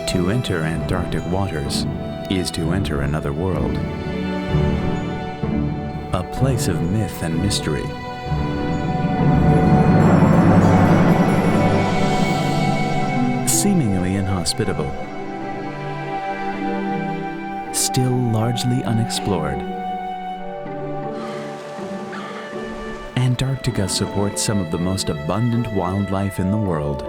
To enter Antarctic waters is to enter another world. A place of myth and mystery. Seemingly inhospitable. Still largely unexplored. Antarctica supports some of the most abundant wildlife in the world.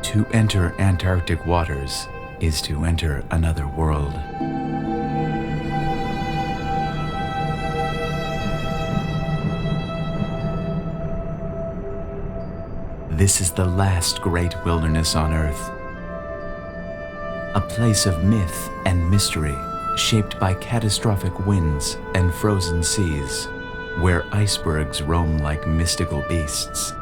To enter Antarctic waters is to enter another world. This is the last great wilderness on Earth. A place of myth and mystery, shaped by catastrophic winds and frozen seas, where icebergs roam like mystical beasts.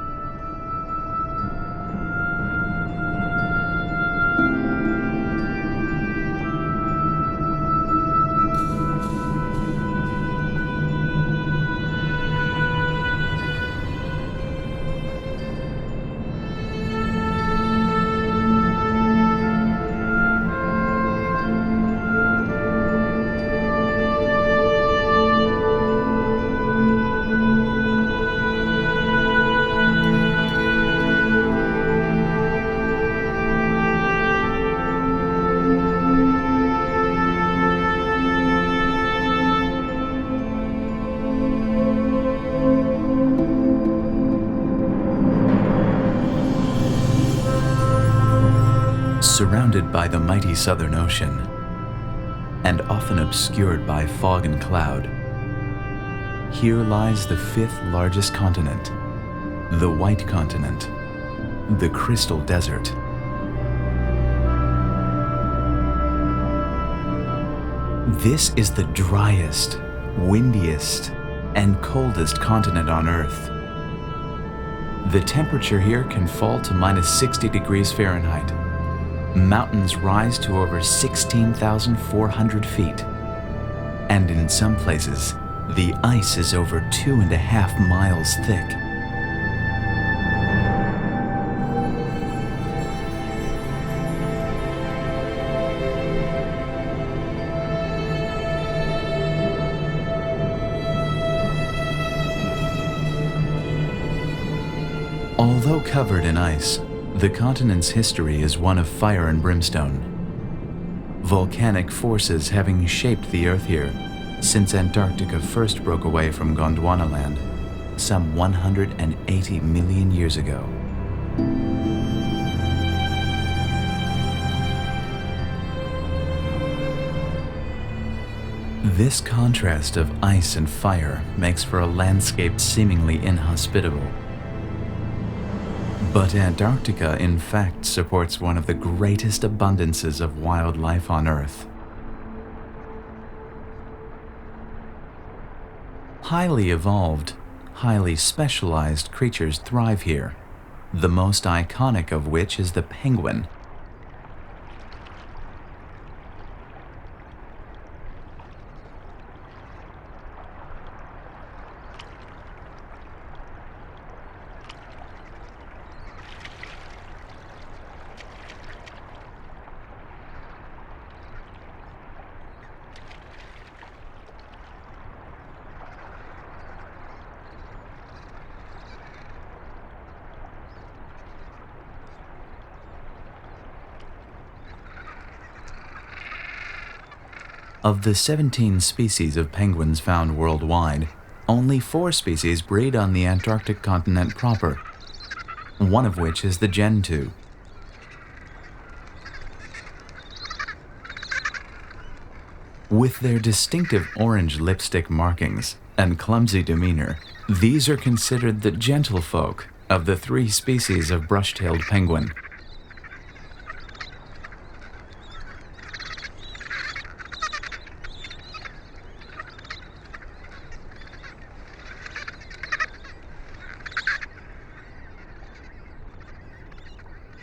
Surrounded by the mighty Southern Ocean, and often obscured by fog and cloud, here lies the fifth largest continent, the White Continent, the Crystal Desert. This is the driest, windiest, and coldest continent on Earth. The temperature here can fall to -60 degrees Fahrenheit. Mountains rise to over 16,400 feet. And in some places, the ice is over 2.5 miles thick. Although covered in ice, the continent's history is one of fire and brimstone. Volcanic forces having shaped the Earth here since Antarctica first broke away from Gondwanaland some 180 million years ago. This contrast of ice and fire makes for a landscape seemingly inhospitable. But Antarctica, in fact, supports one of the greatest abundances of wildlife on Earth. Highly evolved, highly specialized creatures thrive here, the most iconic of which is the penguin. Of the 17 species of penguins found worldwide, only 4 species breed on the Antarctic continent proper, one of which is the gentoo. With their distinctive orange lipstick markings and clumsy demeanor, these are considered the gentlefolk of the 3 species of brush-tailed penguin.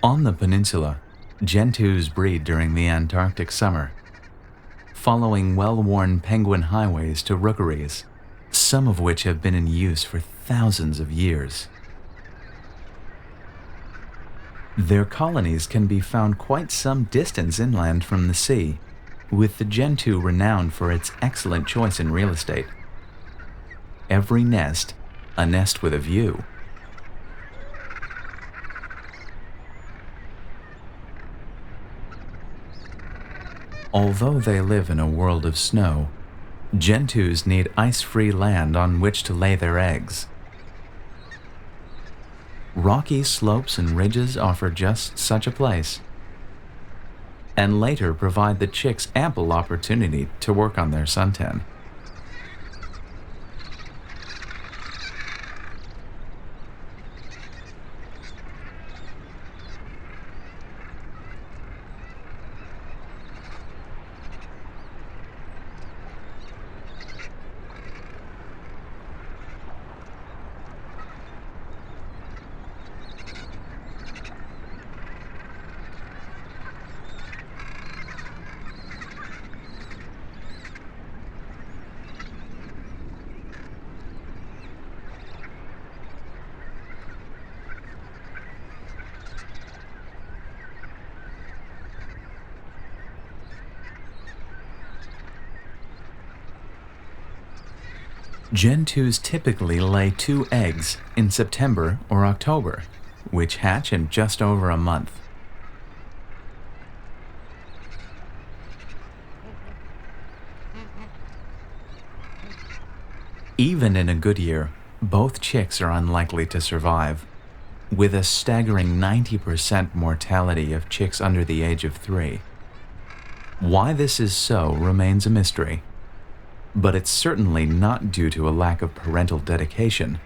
On the peninsula, gentoos breed during the Antarctic summer, following well-worn penguin highways to rookeries, some of which have been in use for thousands of years. Their colonies can be found quite some distance inland from the sea, with the gentoo renowned for its excellent choice in real estate. Every nest, a nest with a view. Although they live in a world of snow, gentoos need ice-free land on which to lay their eggs. Rocky slopes and ridges offer just such a place, and later provide the chicks ample opportunity to work on their suntan. Gentoos typically lay 2 eggs in September or October, which hatch in just over a month. Even in a good year, both chicks are unlikely to survive, with a staggering 90% mortality of chicks under the age of 3. Why this is so remains a mystery, but it's certainly not due to a lack of parental dedication.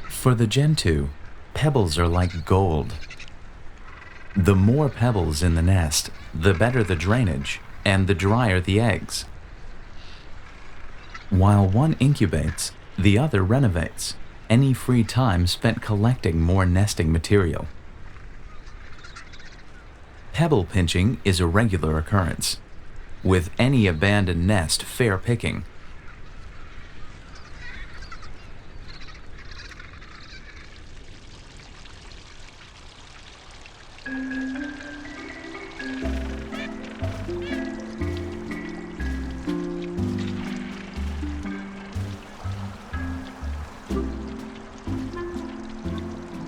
For the gentoo, pebbles are like gold. The more pebbles in the nest, the better the drainage, and the drier the eggs. While one incubates, the other renovates, any free time spent collecting more nesting material. Pebble pinching is a regular occurrence, with any abandoned nest fair picking.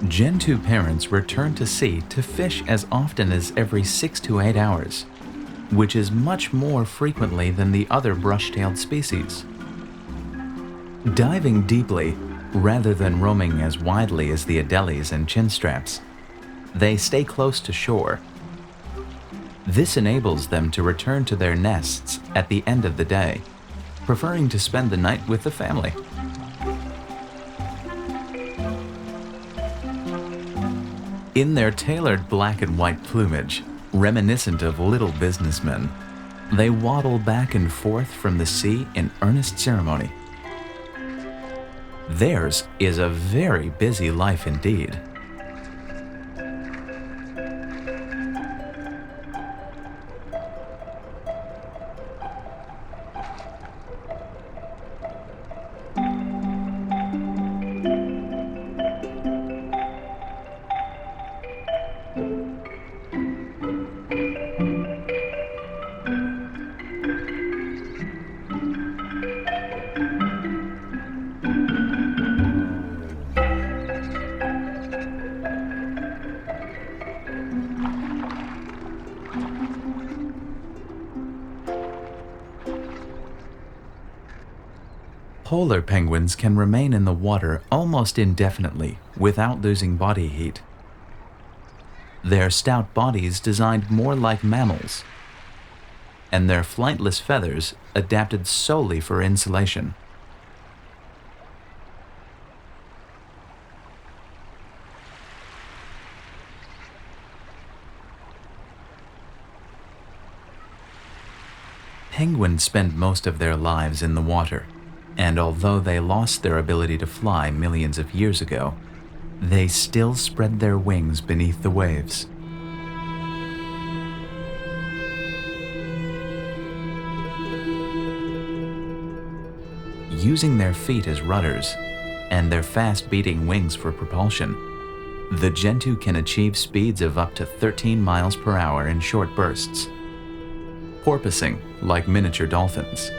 Gentoo parents return to sea to fish as often as every 6 to 8 hours, which is much more frequently than the other brush-tailed species. Diving deeply, rather than roaming as widely as the adelies and chinstraps, they stay close to shore. This enables them to return to their nests at the end of the day, preferring to spend the night with the family. In their tailored black and white plumage, reminiscent of little businessmen, they waddle back and forth from the sea in earnest ceremony. Theirs is a very busy life indeed. Polar penguins can remain in the water almost indefinitely without losing body heat. Their stout bodies designed more like mammals, and their flightless feathers adapted solely for insulation. Penguins spend most of their lives in the water, and although they lost their ability to fly millions of years ago, they still spread their wings beneath the waves. Using their feet as rudders and their fast-beating wings for propulsion, the Gentoo can achieve speeds of up to 13 miles per hour in short bursts, porpoising like miniature dolphins.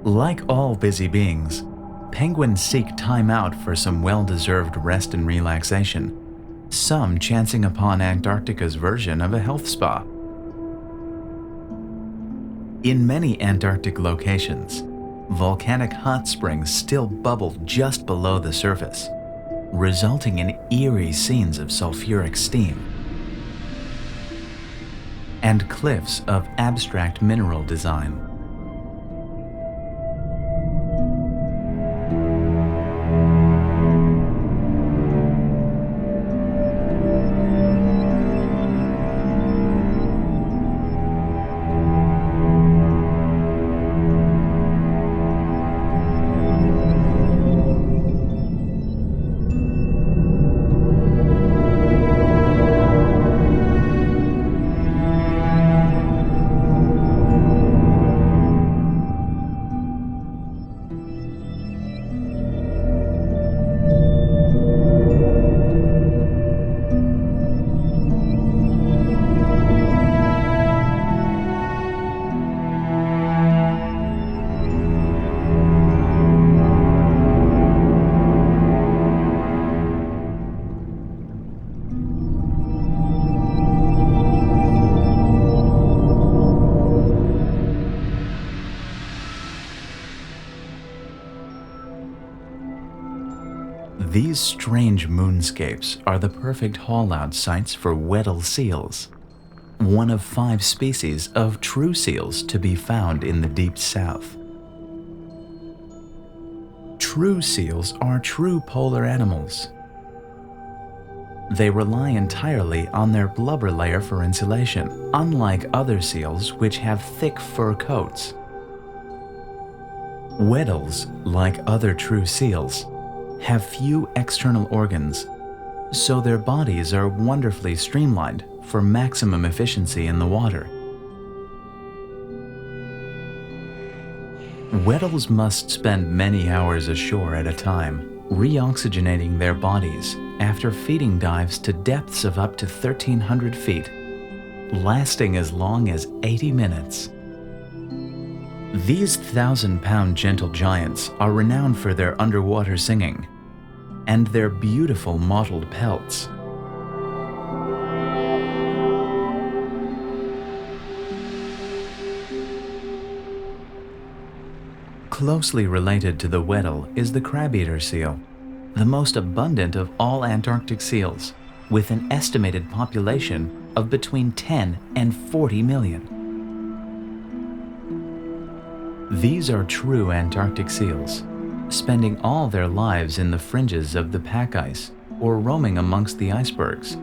Like all busy beings, penguins seek time out for some well-deserved rest and relaxation, some chancing upon Antarctica's version of a health spa. In many Antarctic locations, volcanic hot springs still bubble just below the surface, resulting in eerie scenes of sulfuric steam and cliffs of abstract mineral design. These strange moonscapes are the perfect haul-out sites for Weddell seals, one of 5 species of true seals to be found in the deep south. True seals are true polar animals. They rely entirely on their blubber layer for insulation, unlike other seals which have thick fur coats. Weddells, like other true seals, have few external organs, so their bodies are wonderfully streamlined for maximum efficiency in the water. Weddells must spend many hours ashore at a time, reoxygenating their bodies after feeding dives to depths of up to 1,300 feet, lasting as long as 80 minutes. These 1,000-pound gentle giants are renowned for their underwater singing and their beautiful mottled pelts. Closely related to the Weddell is the crab-eater seal, the most abundant of all Antarctic seals, with an estimated population of between 10 and 40 million. These are true Antarctic seals, spending all their lives in the fringes of the pack ice or roaming amongst the icebergs,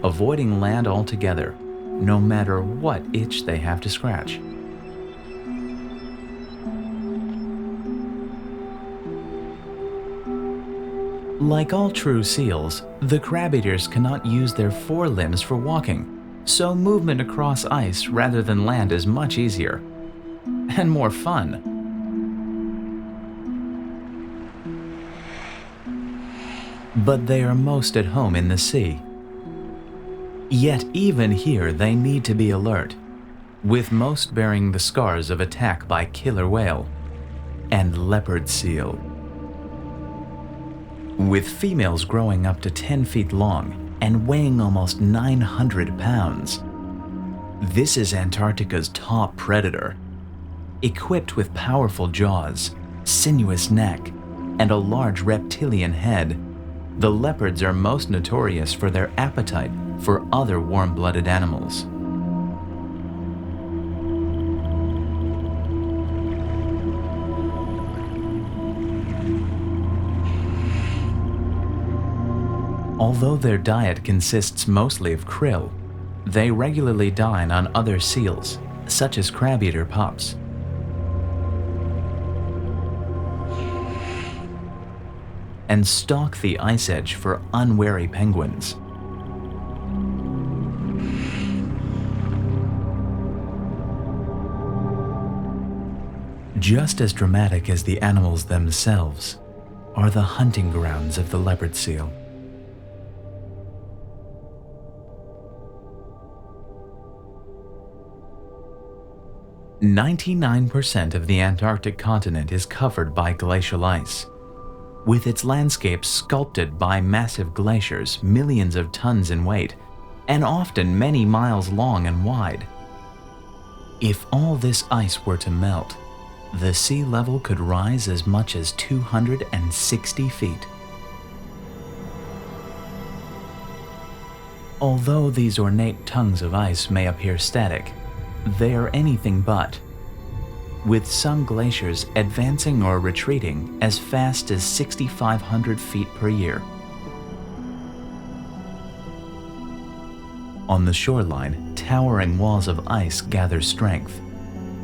avoiding land altogether, no matter what itch they have to scratch. Like all true seals, the crab-eaters cannot use their forelimbs for walking, so movement across ice rather than land is much easier and more fun. But they are most at home in the sea. Yet even here they need to be alert, with most bearing the scars of attack by killer whale and leopard seal. with females growing up to 10 feet long and weighing almost 900 pounds. This is Antarctica's top predator. Equipped with powerful jaws, sinuous neck, and a large reptilian head, the leopards are most notorious for their appetite for other warm-blooded animals. Although their diet consists mostly of krill, they regularly dine on other seals, such as crab-eater pups. And stalk the ice edge for unwary penguins. Just as dramatic as the animals themselves are the hunting grounds of the leopard seal. "99% of the Antarctic continent is covered by glacial ice, with its landscape sculpted by massive glaciers millions of tons in weight and often many miles long and wide. If all this ice were to melt, the sea level could rise as much as 260 feet. Although these ornate tongues of ice may appear static, they are anything but, with some glaciers advancing or retreating as fast as 6,500 feet per year. On the shoreline, towering walls of ice gather strength,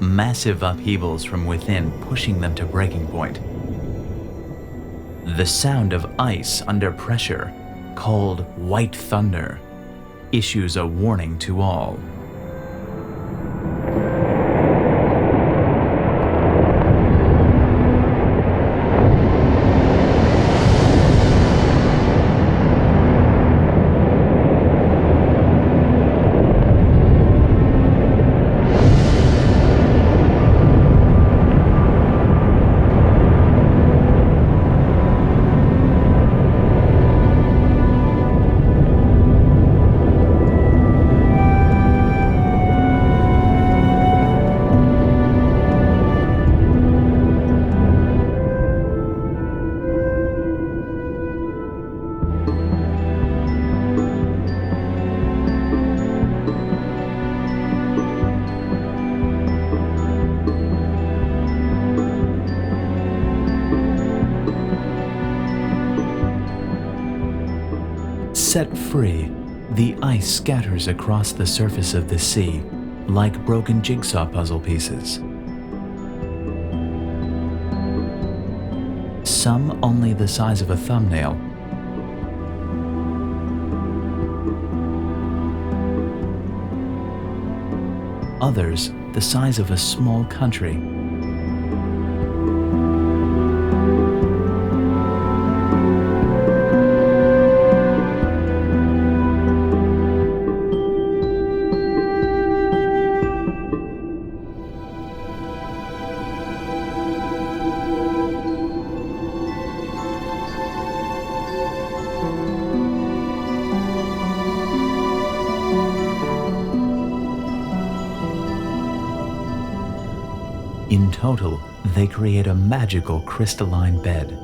massive upheavals from within pushing them to breaking point. The sound of ice under pressure, called white thunder, issues a warning to all. Set free, the ice scatters across the surface of the sea like broken jigsaw puzzle pieces. Some only the size of a thumbnail, others the size of a small country. In total, they create a magical crystalline bed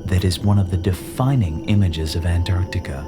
that is one of the defining images of Antarctica.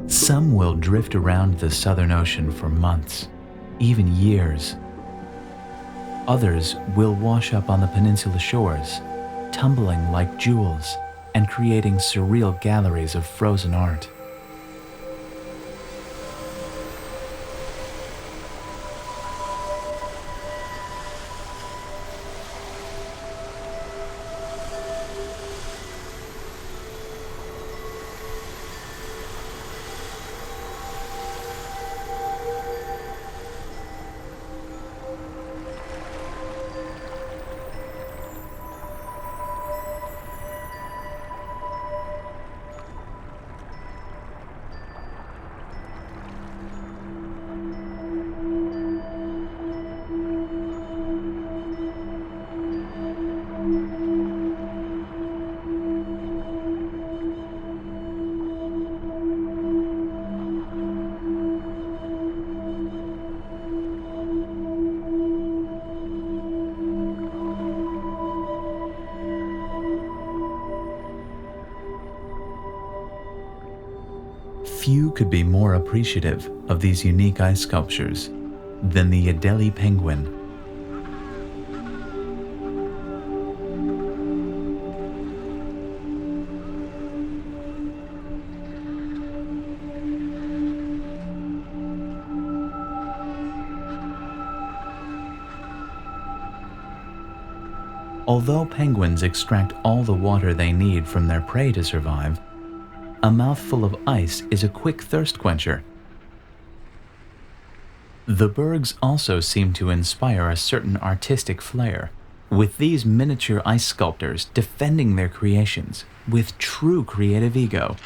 Some will drift around the Southern Ocean for months, even years. Others will wash up on the peninsula shores, tumbling like jewels and creating surreal galleries of frozen art. Few could be more appreciative of these unique ice sculptures than the Adelie penguin. Although penguins extract all the water they need from their prey to survive, a mouthful of ice is a quick thirst quencher. The bergs also seem to inspire a certain artistic flair, with these miniature ice sculptors defending their creations with true creative ego.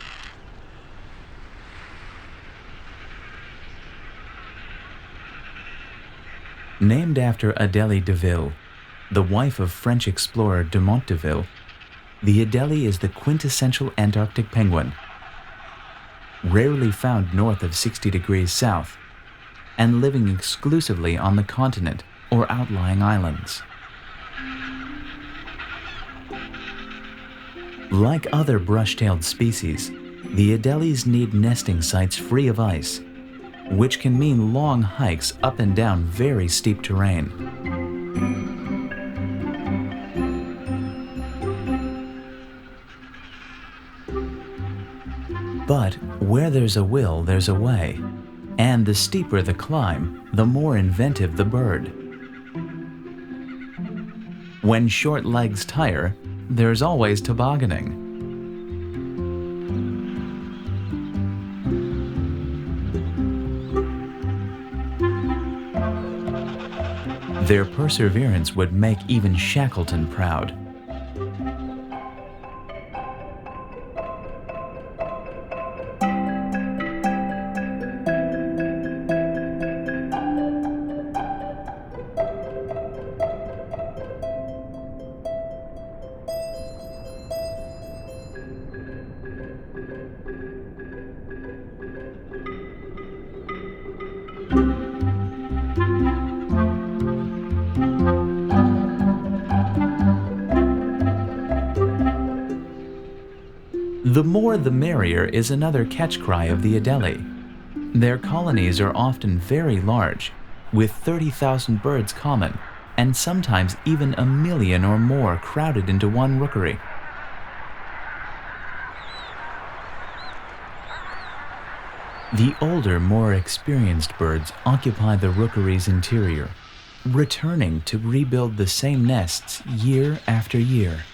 Named after Adélie de Ville, the wife of French explorer Dumont d'Urville, the Adelie is the quintessential Antarctic penguin, rarely found north of 60 degrees south, and living exclusively on the continent or outlying islands. Like other brush-tailed species, the Adelies need nesting sites free of ice, which can mean long hikes up and down very steep terrain. But where there's a will, there's a way. And the steeper the climb, the more inventive the bird. When short legs tire, there's always tobogganing. Their perseverance would make even Shackleton proud. The more the merrier is another catch cry of the Adelie. Their colonies are often very large, with 30,000 birds common, and sometimes even 1 million or more crowded into one rookery. The older, more experienced birds occupy the rookery's interior, returning to rebuild the same nests year after year.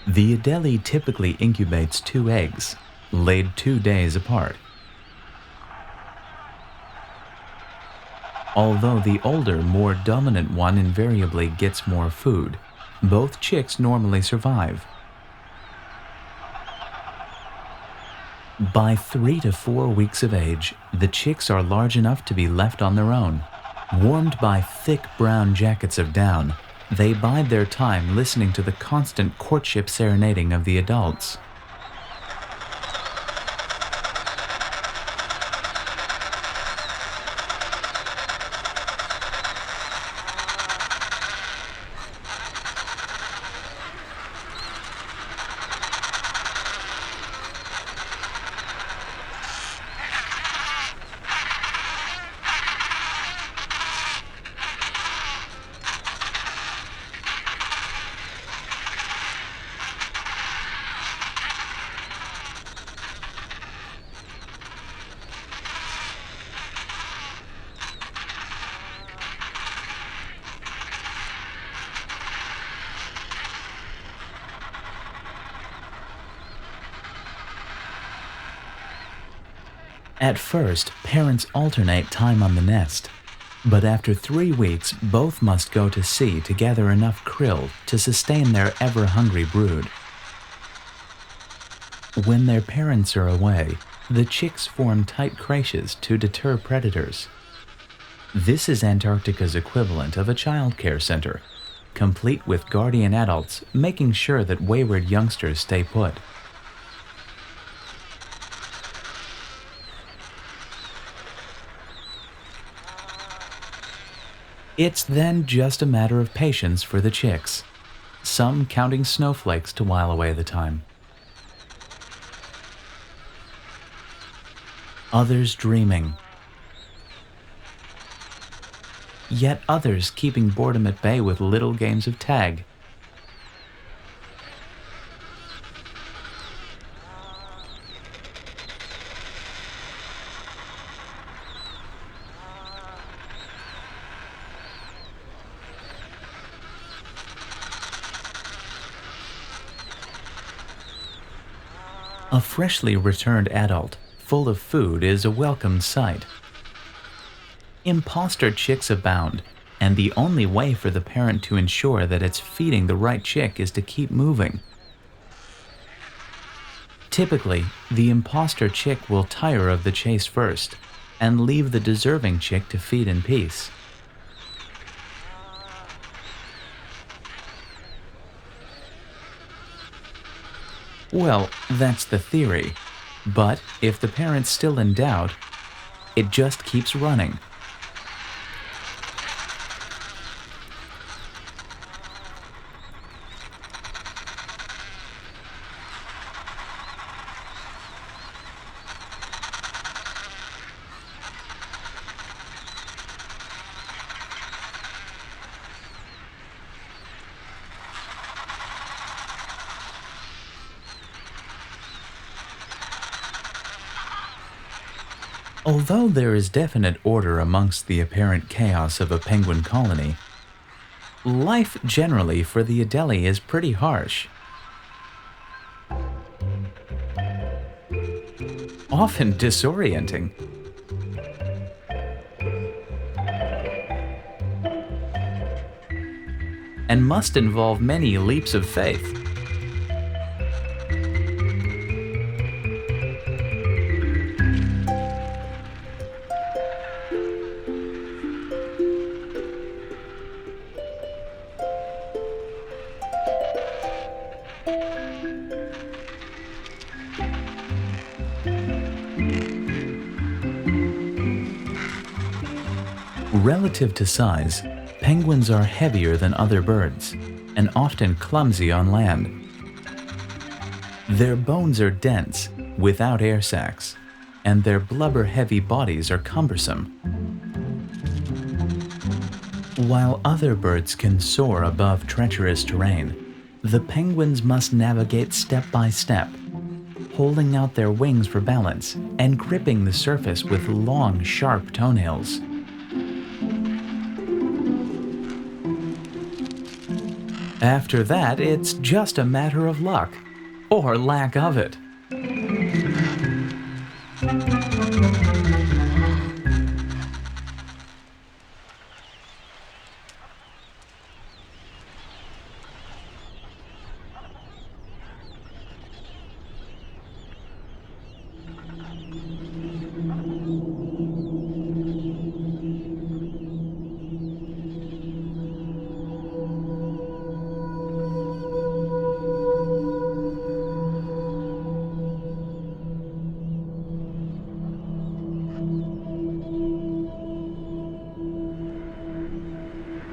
The Adelie typically incubates 2 eggs, laid 2 days apart. Although the older, more dominant one invariably gets more food, both chicks normally survive. By 3 to 4 weeks of age, the chicks are large enough to be left on their own. Warmed by thick brown jackets of down, they bide their time listening to the constant courtship serenading of the adults. At first, parents alternate time on the nest, but after 3 weeks, both must go to sea to gather enough krill to sustain their ever-hungry brood. When their parents are away, the chicks form tight creches to deter predators. This is Antarctica's equivalent of a child care center, complete with guardian adults making sure that wayward youngsters stay put. It's then just a matter of patience for the chicks. some counting snowflakes to while away the time. Others dreaming. Yet others keeping boredom at bay with little games of tag. A freshly returned adult, full of food, is a welcome sight. Imposter chicks abound, and the only way for the parent to ensure that it's feeding the right chick is to keep moving. Typically, the imposter chick will tire of the chase first, and leave the deserving chick to feed in peace. Well, that's the theory. But if the parent's still in doubt, it just keeps running. Although there is definite order amongst the apparent chaos of a penguin colony, life generally for the Adelie is pretty harsh. Often disorienting. And must involve many leaps of faith. Relative to size, penguins are heavier than other birds, and often clumsy on land. Their bones are dense, without air sacs, and their blubber-heavy bodies are cumbersome. While other birds can soar above treacherous terrain, the penguins must navigate step by step, holding out their wings for balance and gripping the surface with long, sharp toenails. After that, it's just a matter of luck, or lack of it.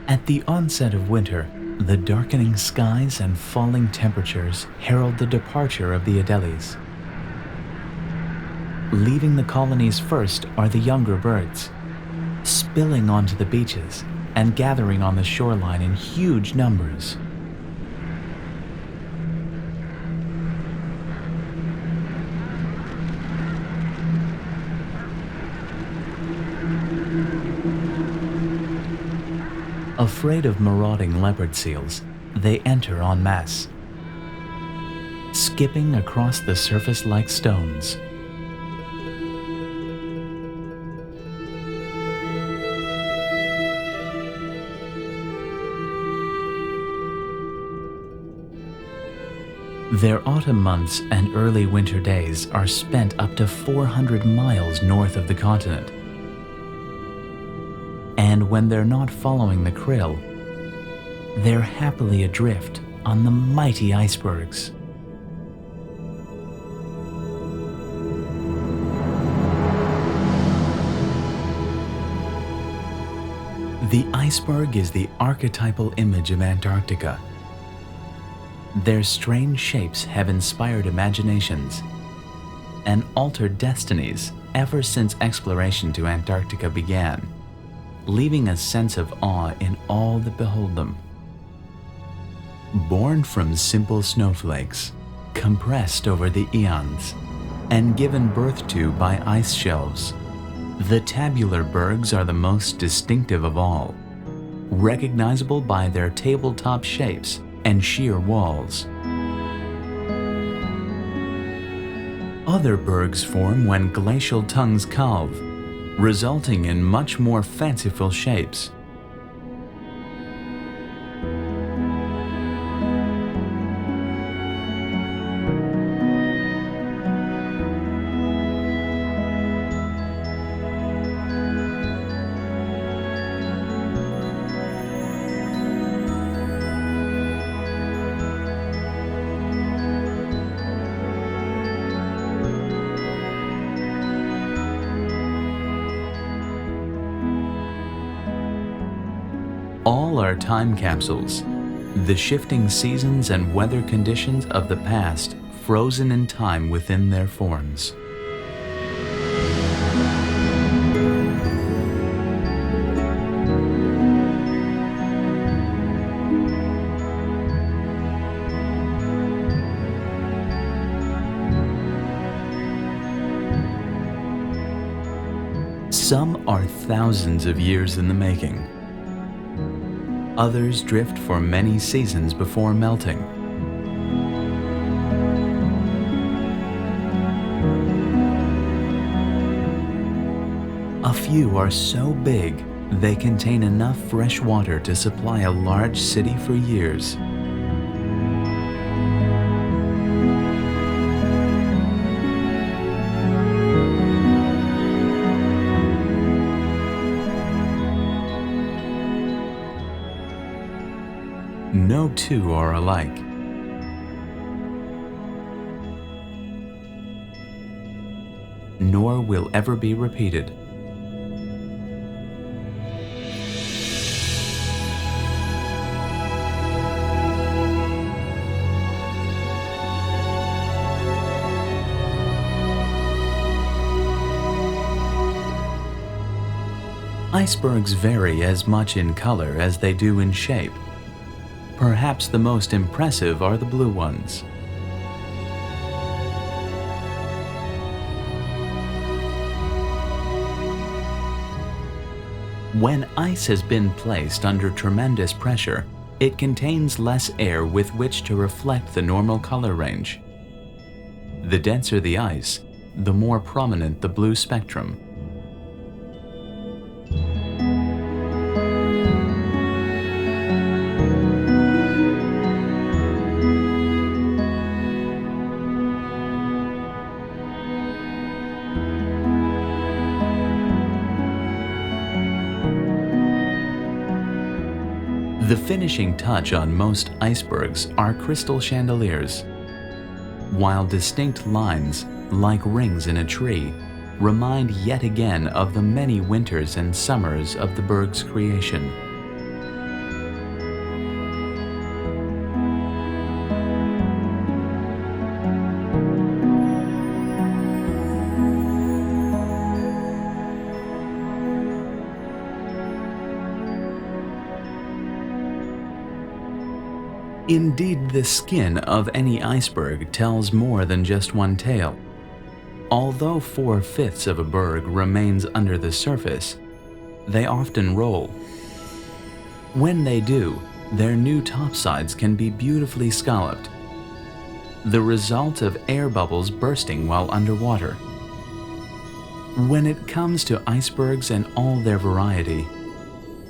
At the onset of winter, the darkening skies and falling temperatures herald the departure of the Adelies. Leaving the colonies first are the younger birds, spilling onto the beaches and gathering on the shoreline in huge numbers. Afraid of marauding leopard seals, they enter en masse, skipping across the surface like stones. Their autumn months and early winter days are spent up to 400 miles north of the continent. And when they're not following the krill, they're happily adrift on the mighty icebergs. The iceberg is the archetypal image of Antarctica, Their strange shapes have inspired imaginations and altered destinies ever since exploration to Antarctica began, leaving a sense of awe in all that behold them. Born from simple snowflakes, compressed over the eons, and given birth to by ice shelves, the tabular bergs are the most distinctive of all, recognizable by their tabletop shapes and sheer walls. Other bergs form when glacial tongues calve, resulting in much more fanciful shapes. All are time capsules, the shifting seasons and weather conditions of the past frozen in time within their forms. Some are thousands of years in the making. Others drift for many seasons before melting. A few are so big they contain enough fresh water to supply a large city for years. No two are alike. Nor will ever be repeated. Icebergs vary as much in color as they do in shape. Perhaps the most impressive are the blue ones. When ice has been placed under tremendous pressure, it contains less air with which to reflect the normal color range. The denser the ice, the more prominent the blue spectrum. The finishing touch on most icebergs are crystal chandeliers, while distinct lines, like rings in a tree, remind yet again of the many winters and summers of the berg's creation. Indeed, the skin of any iceberg tells more than just one tale. Although 4/5 of a berg remains under the surface, they often roll. When they do, their new topsides can be beautifully scalloped, the result of air bubbles bursting while underwater. When it comes to icebergs and all their variety,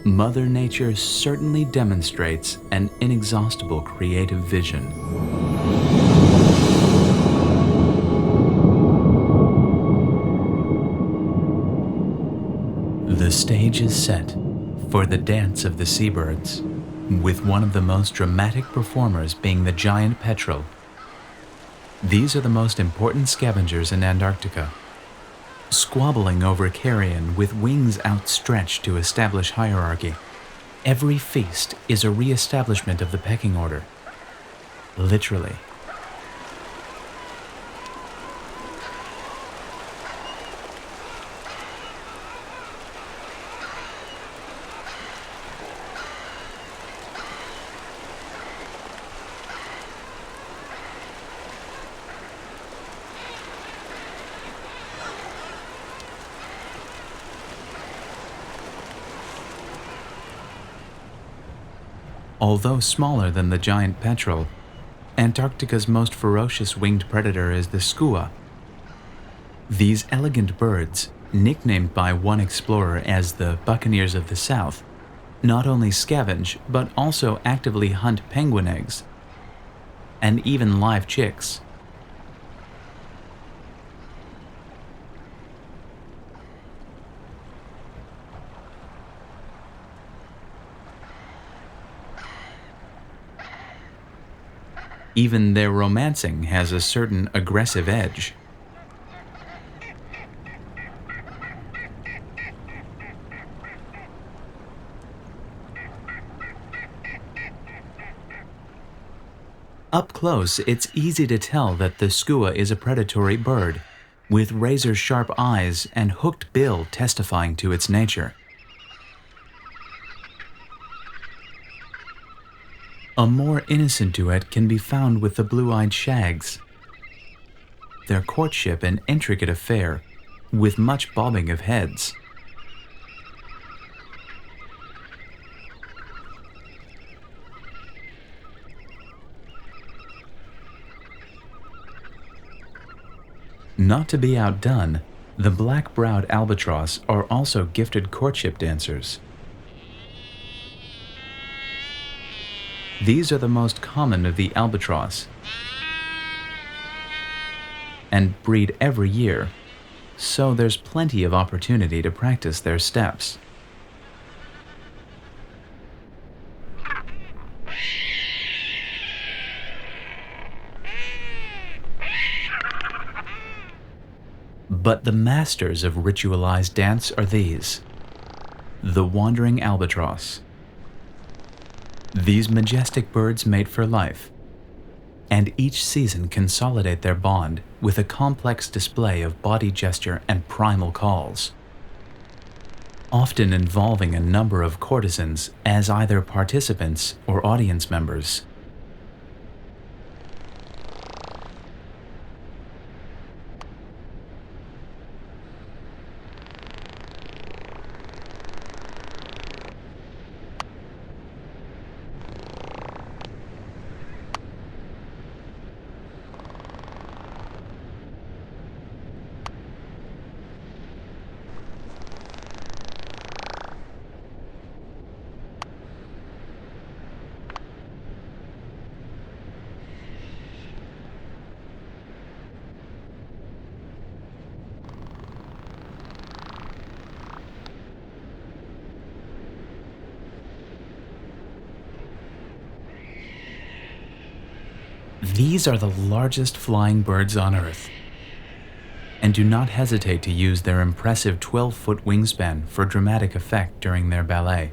Mother Nature certainly demonstrates an inexhaustible creative vision. The stage is set for the dance of the seabirds, with one of the most dramatic performers being the giant petrel. These are the most important scavengers in Antarctica, squabbling over carrion with wings outstretched to establish hierarchy. Every feast is a re-establishment of the pecking order. literally. Although smaller than the giant petrel, Antarctica's most ferocious winged predator is the skua. These elegant birds, nicknamed by one explorer as the Buccaneers of the South, not only scavenge but also actively hunt penguin eggs and even live chicks. Even their romancing has a certain aggressive edge. Up close, it's easy to tell that the skua is a predatory bird, with razor-sharp eyes and hooked bill testifying to its nature. A more innocent duet can be found with the blue-eyed shags. Their courtship an intricate affair, with much bobbing of heads. Not to be outdone, the black-browed albatross are also gifted courtship dancers. These are the most common of the albatross and breed every year, so there's plenty of opportunity to practice their steps. But the masters of ritualized dance are these: the wandering albatross. These majestic birds mate for life, and each season consolidate their bond with a complex display of body gesture and primal calls, often involving a number of courtesans as either participants or audience members. These are the largest flying birds on Earth, and do not hesitate to use their impressive 12-foot wingspan for dramatic effect during their ballet.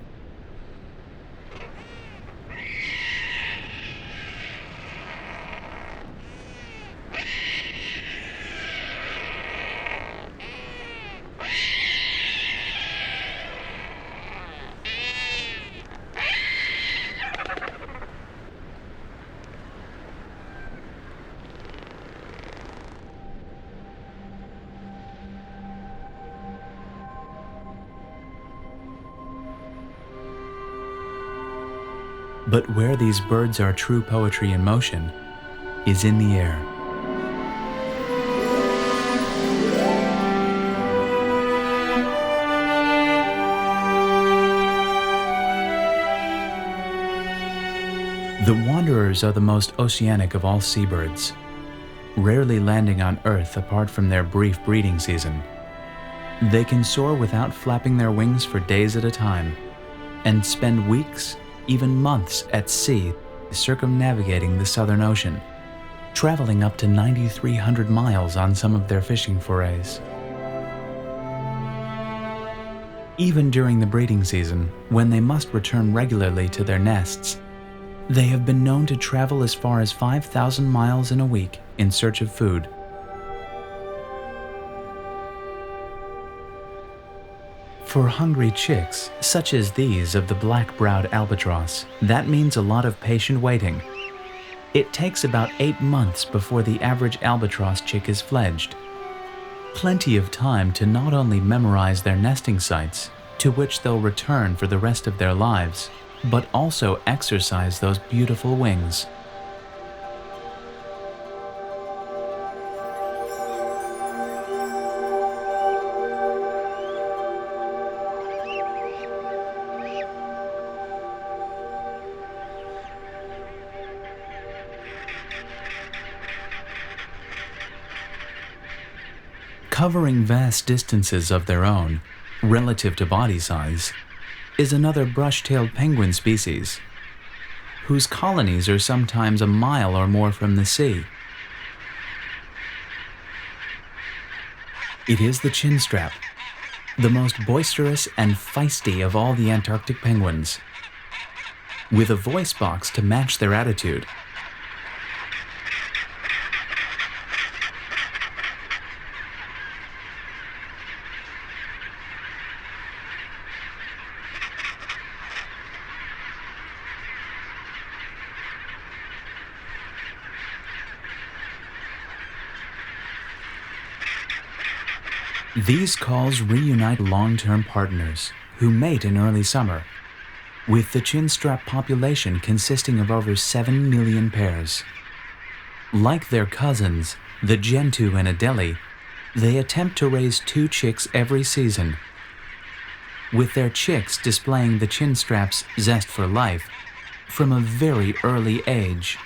But where these birds are true poetry in motion is in the air. The wanderers are the most oceanic of all seabirds, rarely landing on Earth apart from their brief breeding season. They can soar without flapping their wings for days at a time, and spend weeks, even months at sea, circumnavigating the Southern Ocean, traveling up to 9,300 miles on some of their fishing forays. Even during the breeding season, when they must return regularly to their nests, They have been known to travel as far as 5,000 miles in a week in search of food. For hungry chicks, such as these of the black-browed albatross, that means a lot of patient waiting. It takes about 8 months before the average albatross chick is fledged. Plenty of time to not only memorize their nesting sites, to which they'll return for the rest of their lives, but also exercise those beautiful wings. Covering vast distances of their own, relative to body size, is another brush-tailed penguin species, whose colonies are sometimes a mile or more from the sea. It is the chinstrap, the most boisterous and feisty of all the Antarctic penguins, with a voice box to match their attitude. These calls reunite long-term partners who mate in early summer, with the chinstrap population consisting of over 7 million pairs. Like their cousins, the gentoo and adelie, they attempt to raise 2 chicks every season, with their chicks displaying the chinstrap's zest for life from a very early age.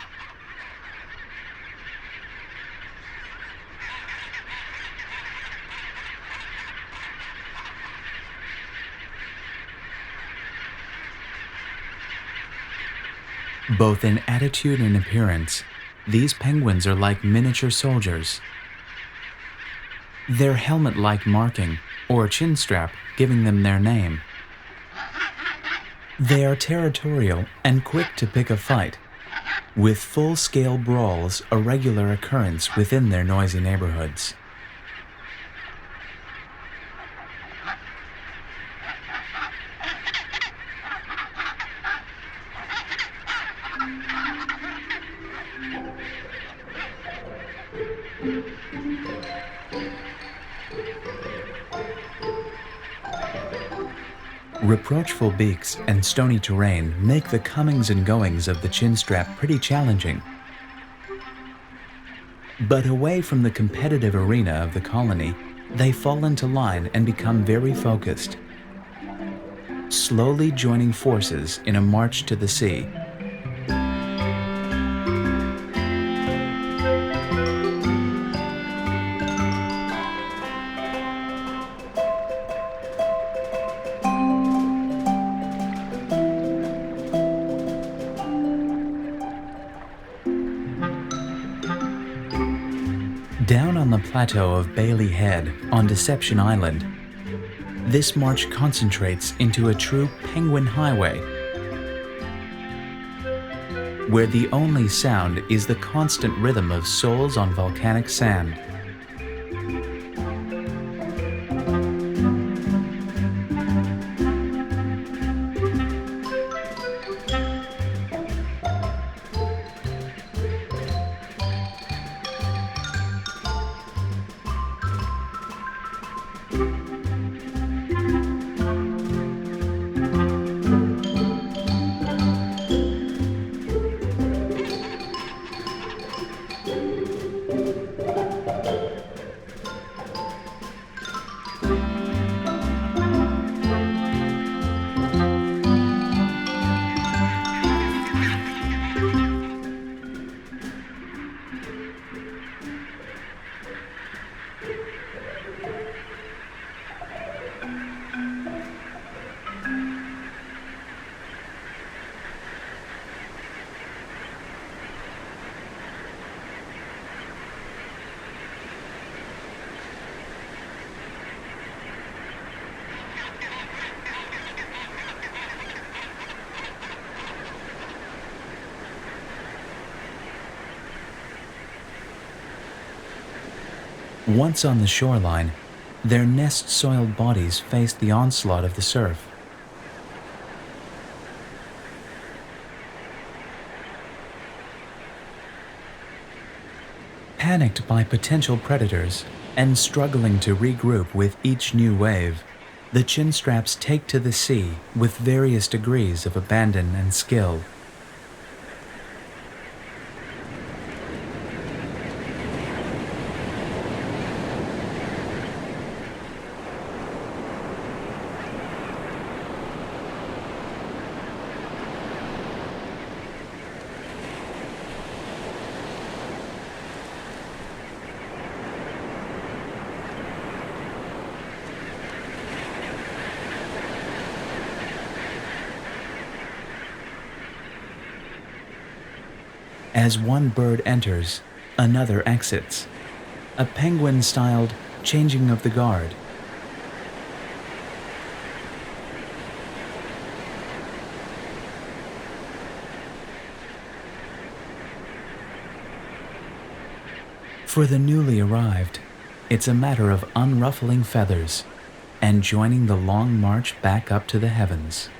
Both in attitude and appearance, these penguins are like miniature soldiers. Their helmet-like marking, or chinstrap, giving them their name. They are territorial and quick to pick a fight, with full-scale brawls a regular occurrence within their noisy neighborhoods. Reproachful beaks and stony terrain make the comings and goings of the chinstrap pretty challenging. But away from the competitive arena of the colony, they fall into line and become very focused, slowly joining forces in a march to the sea. Down on the plateau of Bailey Head on Deception Island, this march concentrates into a true penguin highway, where the only sound is the constant rhythm of soles on volcanic sand. Once on the shoreline, their nest-soiled bodies faced the onslaught of the surf. Panicked by potential predators and struggling to regroup with each new wave, the chinstraps take to the sea with various degrees of abandon and skill. As one bird enters, another exits. A penguin-styled changing of the guard. For the newly arrived, it's a matter of unruffling feathers and joining the long march back up to the heavens.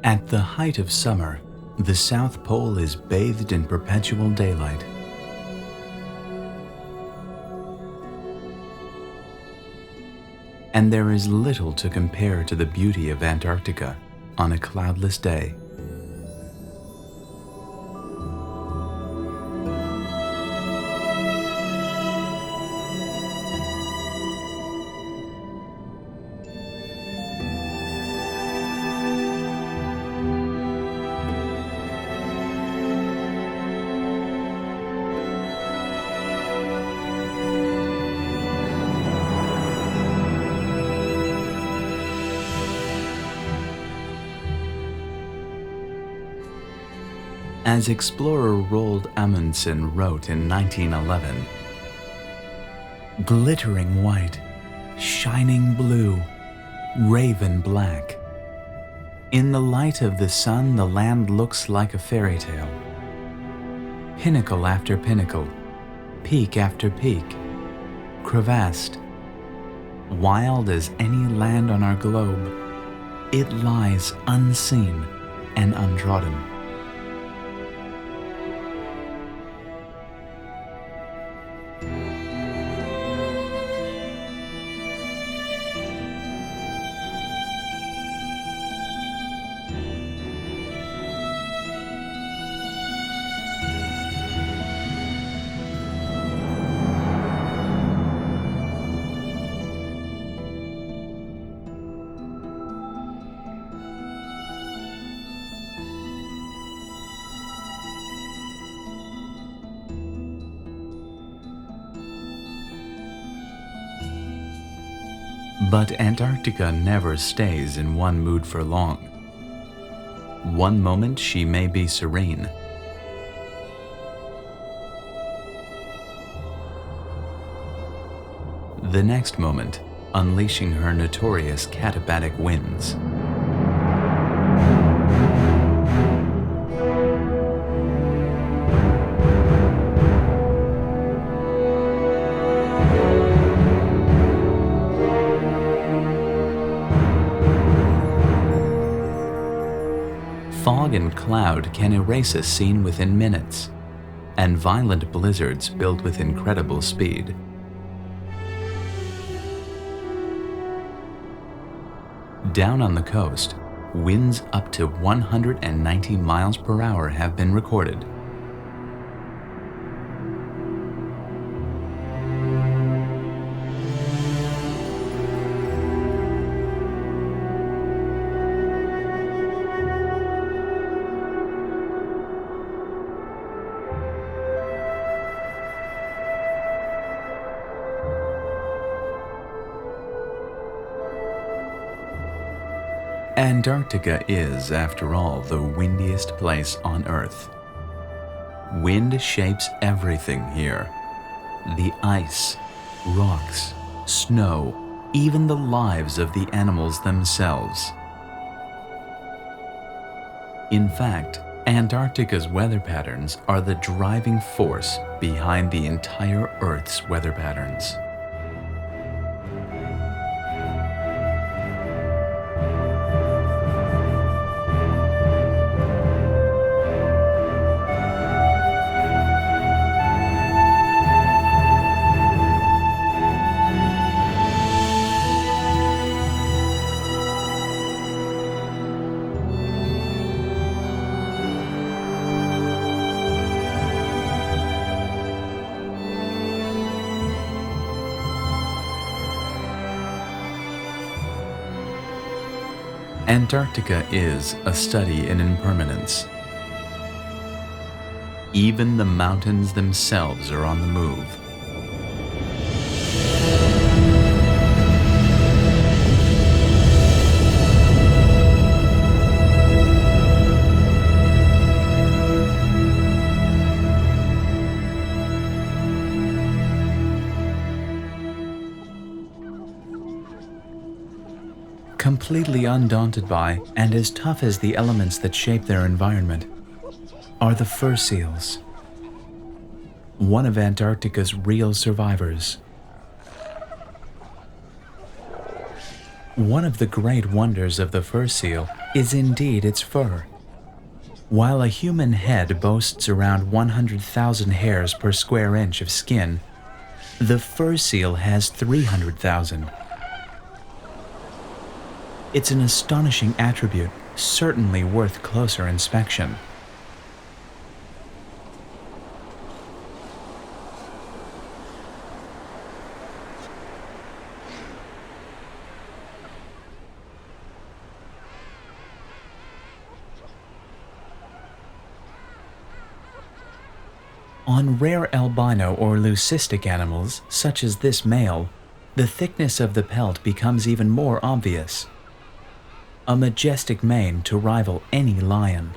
At the height of summer, the South Pole is bathed in perpetual daylight. And there is little to compare to the beauty of Antarctica on a cloudless day. As explorer Roald Amundsen wrote in 1911, glittering white, shining blue, raven black. In the light of the sun, the land looks like a fairy tale. Pinnacle after pinnacle, peak after peak, crevassed. Wild as any land on our globe, it lies unseen and untrodden. But Antarctica never stays in one mood for long. One moment she may be serene. The next moment, unleashing her notorious katabatic winds. Fog and cloud can erase a scene within minutes, and violent blizzards build with incredible speed. Down on the coast, winds up to 190 miles per hour have been recorded. Antarctica is, after all, the windiest place on Earth. Wind shapes everything here, the ice, rocks, snow, even the lives of the animals themselves. In fact, Antarctica's weather patterns are the driving force behind the entire Earth's weather patterns. Antarctica is a study in impermanence. Even the mountains themselves are on the move. Completely undaunted by and as tough as the elements that shape their environment are the fur seals, one of Antarctica's real survivors. One of the great wonders of the fur seal is indeed its fur. While a human head boasts around 100,000 hairs per square inch of skin, the fur seal has 300,000. It's an astonishing attribute, certainly worth closer inspection. On rare albino or leucistic animals, such as this male, the thickness of the pelt becomes even more obvious. A majestic mane to rival any lion.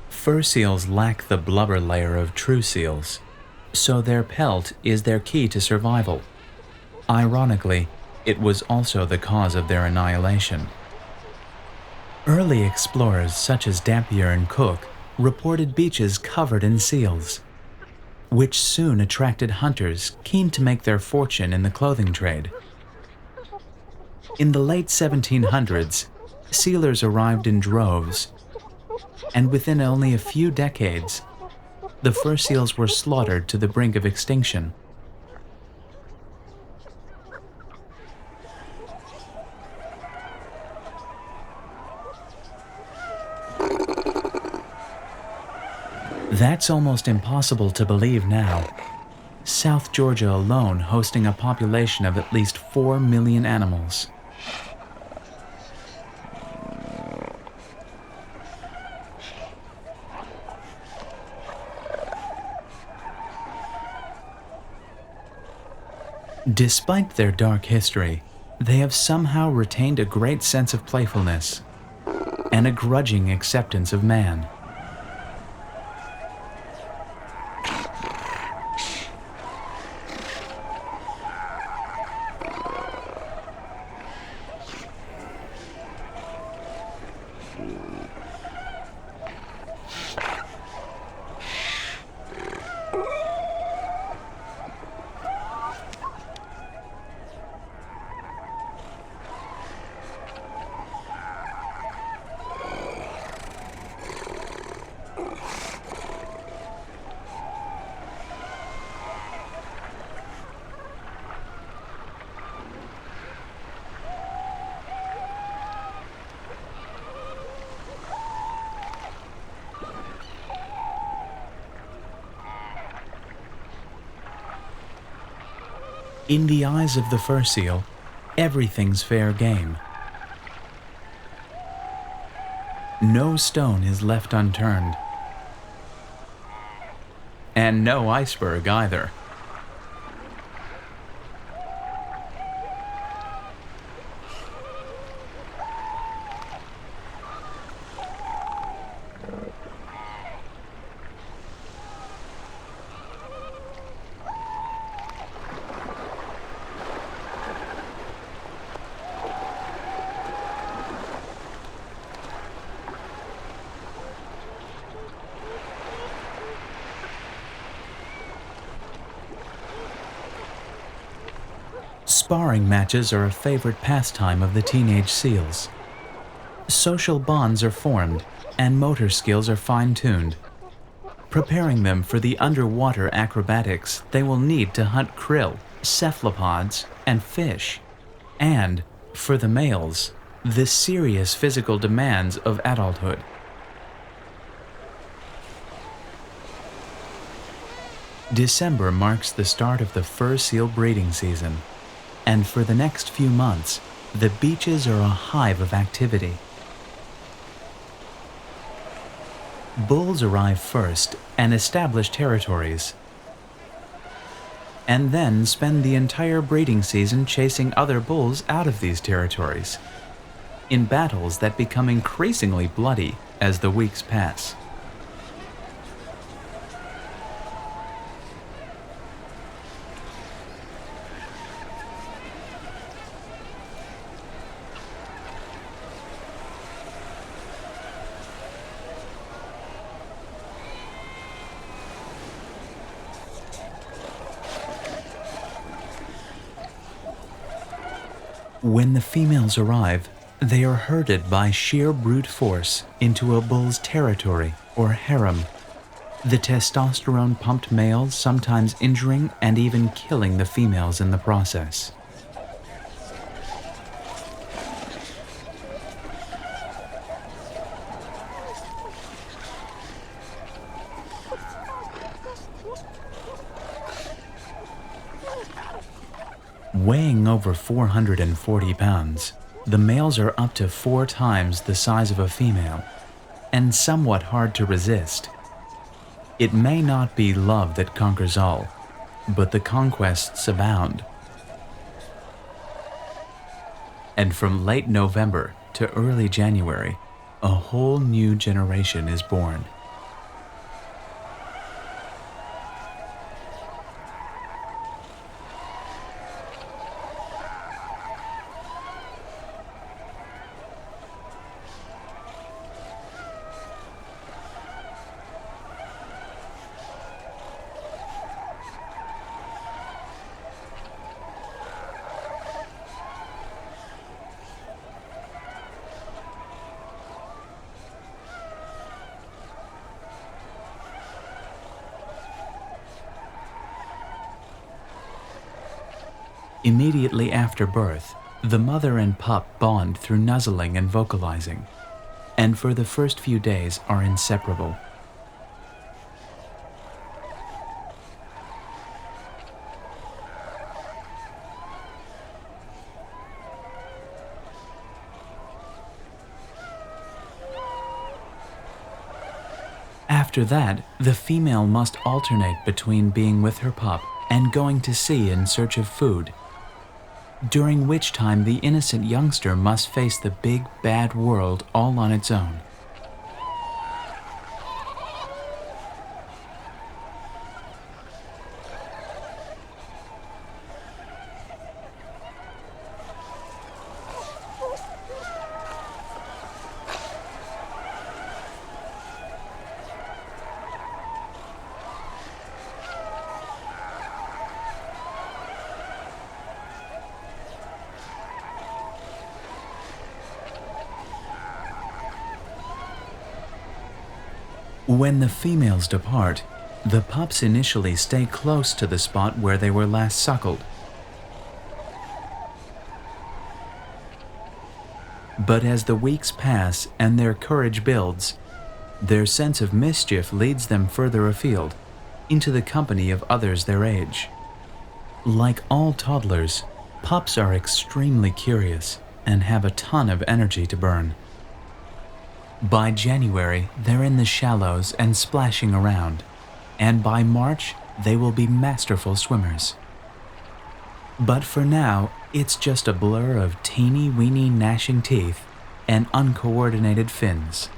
Fur seals lack the blubber layer of true seals, so their pelt is their key to survival. Ironically, it was also the cause of their annihilation. Early explorers such as Dampier and Cook reported beaches covered in seals, which soon attracted hunters keen to make their fortune in the clothing trade. In the late 1700s, sealers arrived in droves, and within only a few decades, the fur seals were slaughtered to the brink of extinction. That's almost impossible to believe now. South Georgia alone hosting a population of at least 4 million animals. Despite their dark history, they have somehow retained a great sense of playfulness and a grudging acceptance of man. In the eyes of the fur seal, everything's fair game. No stone is left unturned. And no iceberg either. Sparring matches are a favorite pastime of the teenage seals. Social bonds are formed, and motor skills are fine-tuned, preparing them for the underwater acrobatics they will need to hunt krill, cephalopods, and fish, and, for the males, the serious physical demands of adulthood. December marks the start of the fur seal breeding season, and for the next few months, the beaches are a hive of activity. Bulls arrive first and establish territories, and then spend the entire breeding season chasing other bulls out of these territories, in battles that become increasingly bloody as the weeks pass. When the females arrive, they are herded by sheer brute force into a bull's territory or harem, the testosterone-pumped males sometimes injuring and even killing the females in the process. Weighing over 440 pounds, the males are up to 4 times the size of a female, and somewhat hard to resist. It may not be love that conquers all, but the conquests abound. And from late November to early January, a whole new generation is born. Immediately after birth, the mother and pup bond through nuzzling and vocalizing, and for the first few days are inseparable. After that, the female must alternate between being with her pup and going to sea in search of food, during which time the innocent youngster must face the big, bad world all on its own. When the females depart, the pups initially stay close to the spot where they were last suckled. But as the weeks pass and their courage builds, their sense of mischief leads them further afield, into the company of others their age. Like all toddlers, pups are extremely curious and have a ton of energy to burn. By January, they're in the shallows and splashing around, and by March, they will be masterful swimmers. But for now, it's just a blur of teeny-weeny gnashing teeth and uncoordinated fins.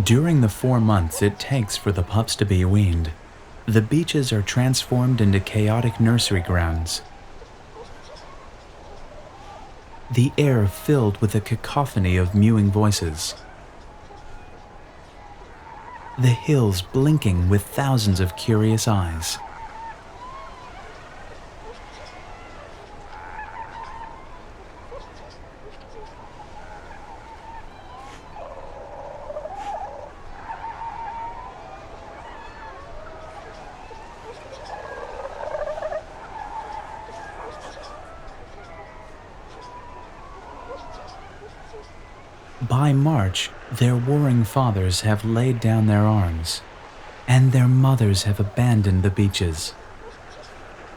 During the 4 months it takes for the pups to be weaned, the beaches are transformed into chaotic nursery grounds. The air filled with a cacophony of mewing voices. The hills blinking with thousands of curious eyes. By March, their warring fathers have laid down their arms, and their mothers have abandoned the beaches.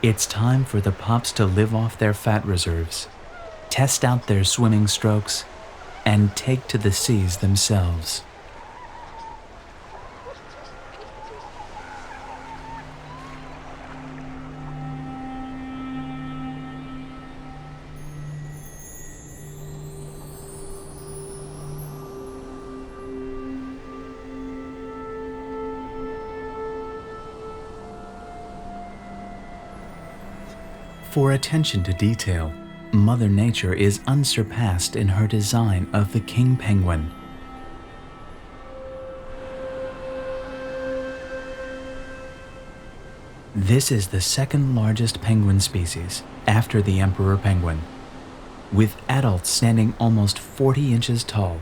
It's time for the pups to live off their fat reserves, test out their swimming strokes, and take to the seas themselves. For attention to detail, Mother Nature is unsurpassed in her design of the king penguin. This is the second largest penguin species, after the emperor penguin, with adults standing almost 40 inches tall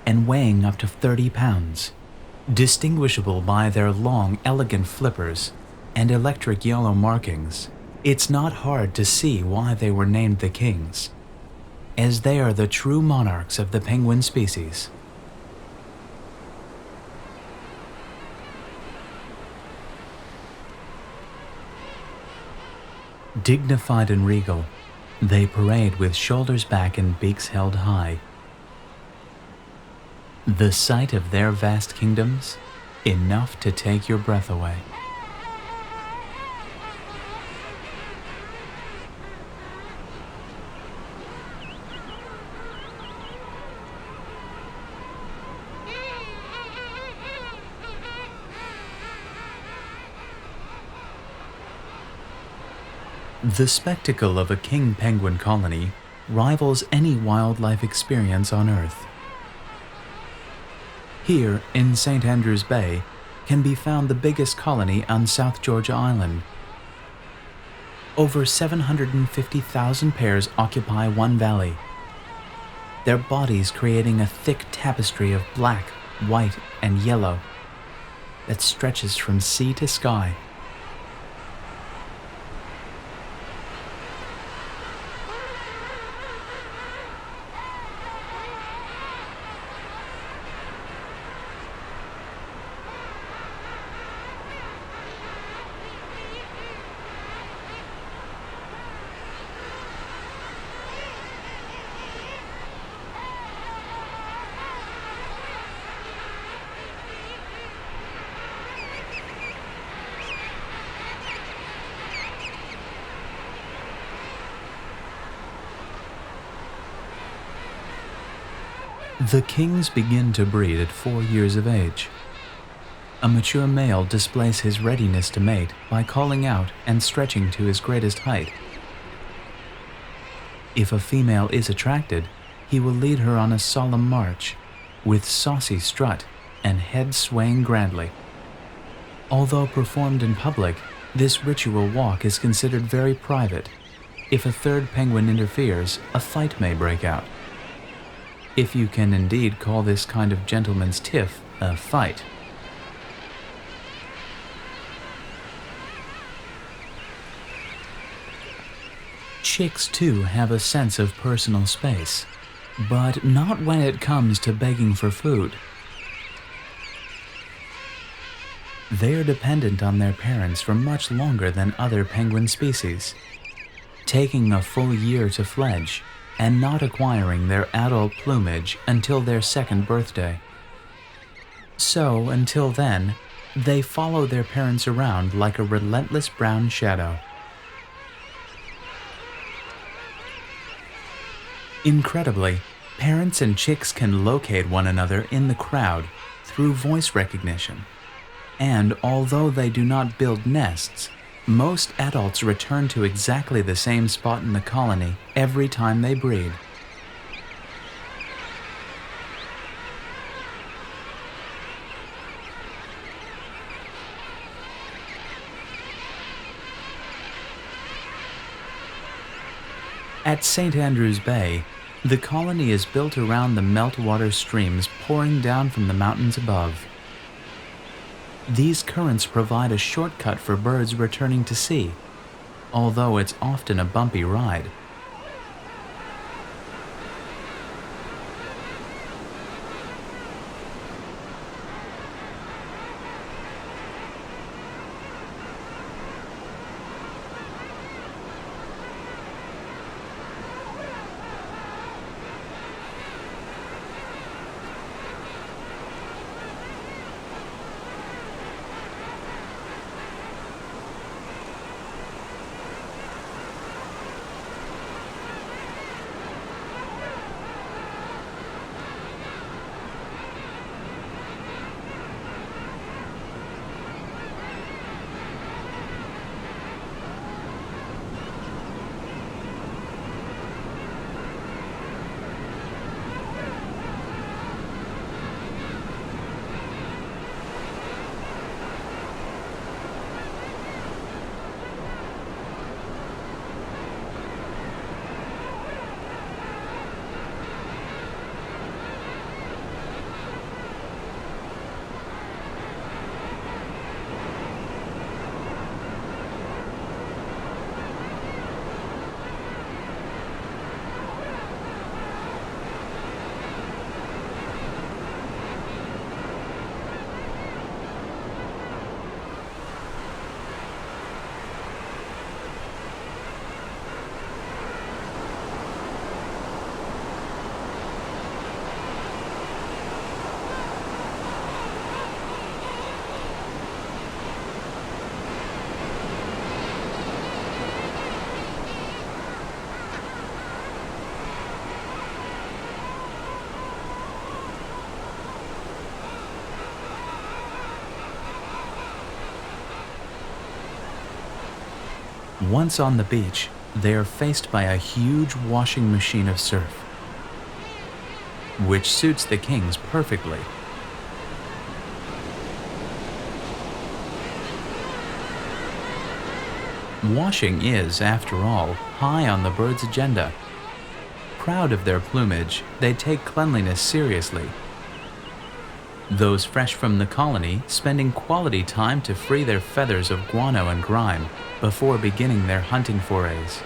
and weighing up to 30 pounds, distinguishable by their long, elegant flippers and electric yellow markings. It's not hard to see why they were named the kings, as they are the true monarchs of the penguin species. Dignified and regal, they parade with shoulders back and beaks held high. The sight of their vast kingdoms, enough to take your breath away. The spectacle of a king penguin colony rivals any wildlife experience on Earth. Here, in St. Andrews Bay, can be found the biggest colony on South Georgia Island. Over 750,000 pairs occupy one valley, their bodies creating a thick tapestry of black, white, and yellow that stretches from sea to sky. The kings begin to breed at 4 years of age. A mature male displays his readiness to mate by calling out and stretching to his greatest height. If a female is attracted, he will lead her on a solemn march, with saucy strut and head swaying grandly. Although performed in public, this ritual walk is considered very private. If a third penguin interferes, a fight may break out. If you can indeed call this kind of gentleman's tiff a fight. Chicks too have a sense of personal space, but not when it comes to begging for food. They are dependent on their parents for much longer than other penguin species, taking a full year to fledge and not acquiring their adult plumage until their second birthday. So, until then, they follow their parents around like a relentless brown shadow. Incredibly, parents and chicks can locate one another in the crowd through voice recognition. And although they do not build nests, most adults return to exactly the same spot in the colony every time they breed. At St. Andrews Bay, the colony is built around the meltwater streams pouring down from the mountains above. These currents provide a shortcut for birds returning to sea, although it's often a bumpy ride. Once on the beach, they are faced by a huge washing machine of surf, which suits the kings perfectly. Washing is, after all, high on the birds' agenda. Proud of their plumage, they take cleanliness seriously. Those fresh from the colony spending quality time to free their feathers of guano and grime before beginning their hunting forays.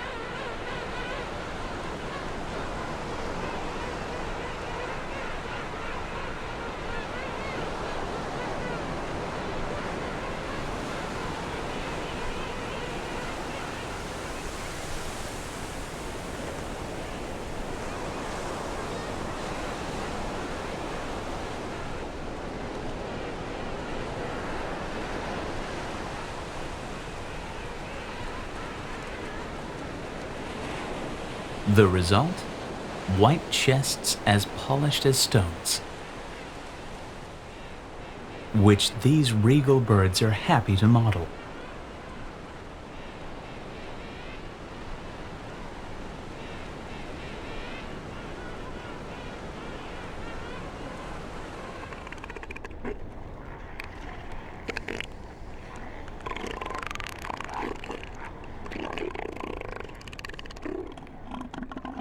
The result? White chests as polished as stones, which these regal birds are happy to model.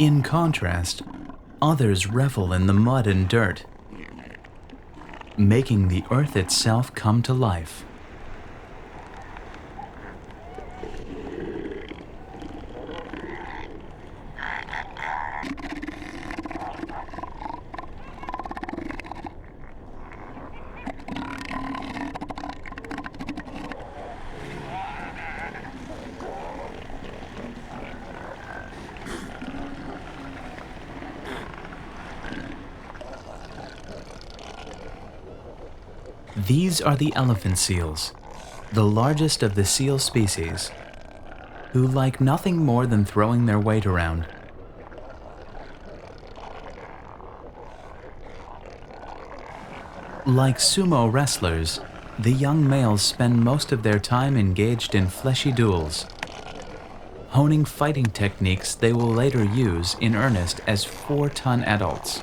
In contrast, others revel in the mud and dirt, making the earth itself come to life. These are the elephant seals, the largest of the seal species, who like nothing more than throwing their weight around. Like sumo wrestlers, the young males spend most of their time engaged in fleshy duels, honing fighting techniques they will later use in earnest as 4-ton adults.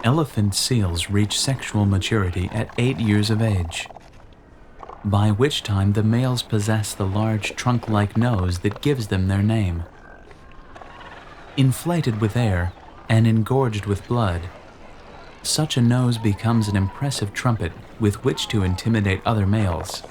Elephant seals reach sexual maturity at 8 years of age, by which time the males possess the large trunk-like nose that gives them their name. Inflated with air and engorged with blood, such a nose becomes an impressive trumpet with which to intimidate other males.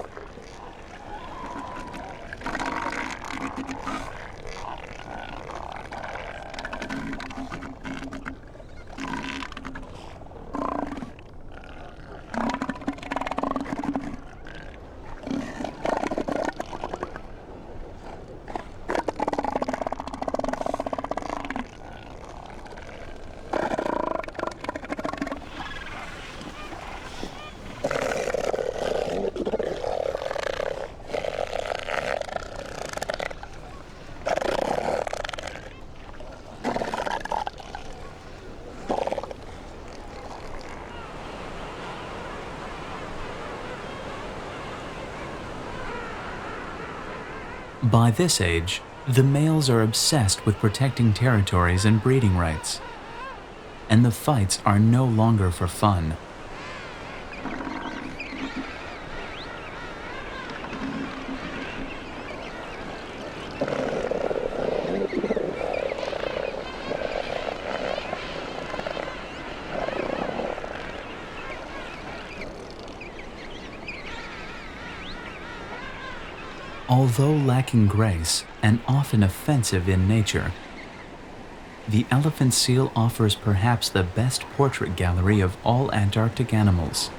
By this age, the males are obsessed with protecting territories and breeding rights, and the fights are no longer for fun. Although lacking grace and often offensive in nature, the elephant seal offers perhaps the best portrait gallery of all Antarctic animals.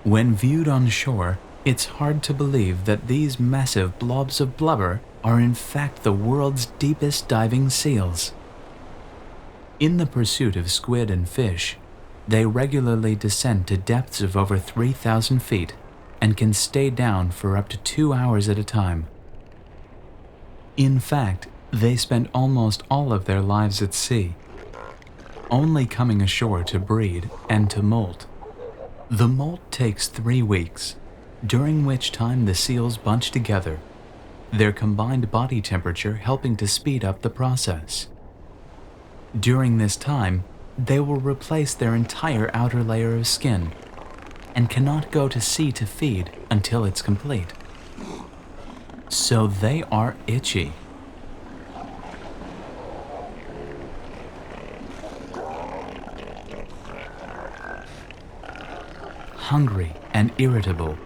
When viewed on shore, it's hard to believe that these massive blobs of blubber are in fact the world's deepest diving seals. In the pursuit of squid and fish, they regularly descend to depths of over 3,000 feet and can stay down for up to 2 hours at a time. In fact, they spend almost all of their lives at sea, only coming ashore to breed and to molt. The molt takes 3 weeks, during which time the seals bunch together, their combined body temperature helping to speed up the process. During this time, they will replace their entire outer layer of skin and cannot go to sea to feed until it's complete. So they are itchy. Hungry and irritable.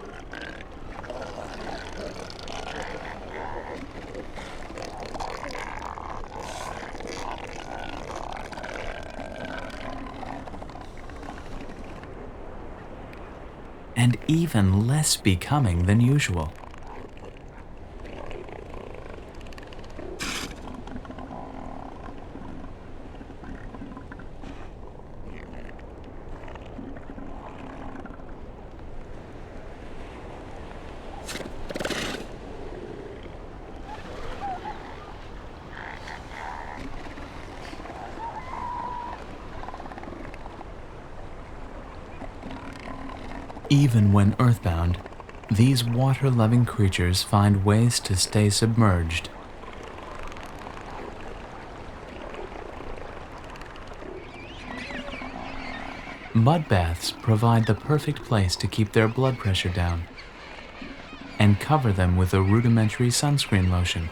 And even less becoming than usual. Even when earthbound, These water-loving creatures find ways to stay submerged. Mud baths provide the perfect place to keep their blood pressure down and cover them with a rudimentary sunscreen lotion.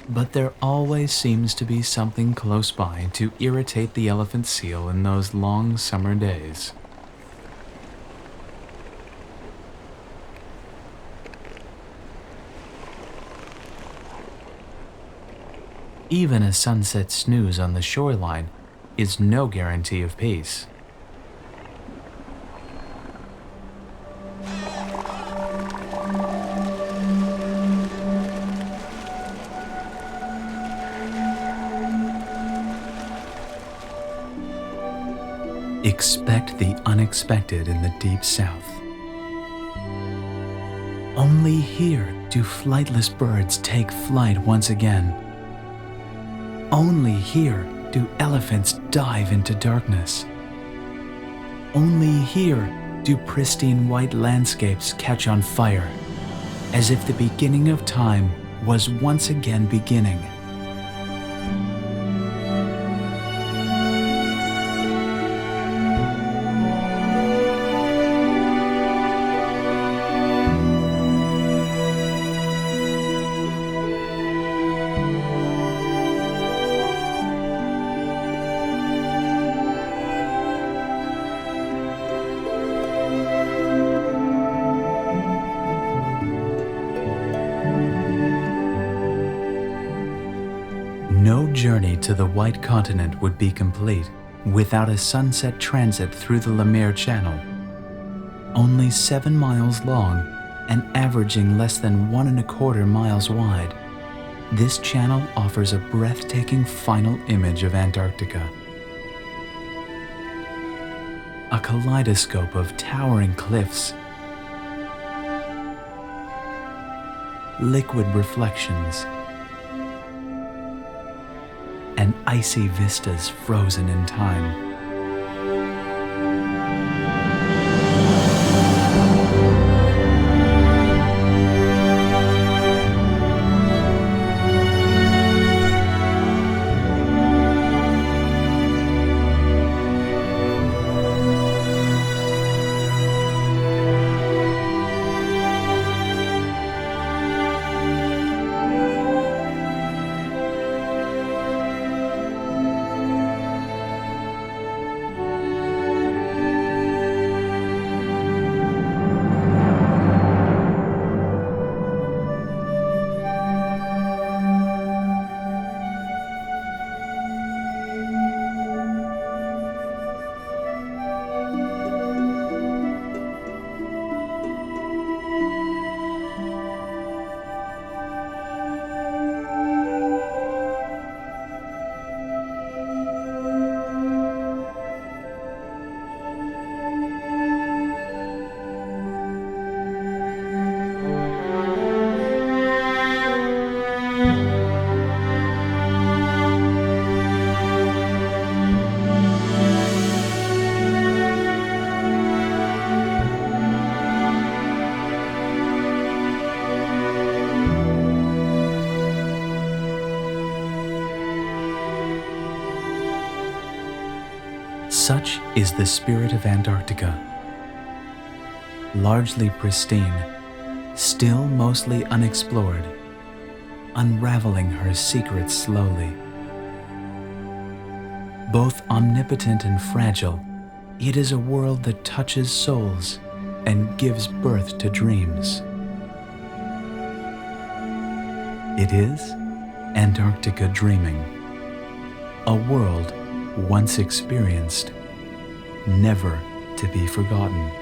But there always seems to be something close by to irritate the elephant seal in those long summer days. Even a sunset snooze on the shoreline is no guarantee of peace. Expect the unexpected in the deep south. Only here do flightless birds take flight once again. Only here do elephants dive into darkness. Only here do pristine white landscapes catch on fire, as if the beginning of time was once again beginning. No journey to the White Continent would be complete without a sunset transit through the Lemire Channel. Only 7 miles long and averaging less than 1¼ miles wide, this channel offers a breathtaking final image of Antarctica. A kaleidoscope of towering cliffs, liquid reflections, and icy vistas frozen in time. Such is the spirit of Antarctica. Largely pristine, still mostly unexplored, unraveling her secrets slowly. Both omnipotent and fragile, it is a world that touches souls and gives birth to dreams. It is Antarctica Dreaming. A world once experienced, never to be forgotten.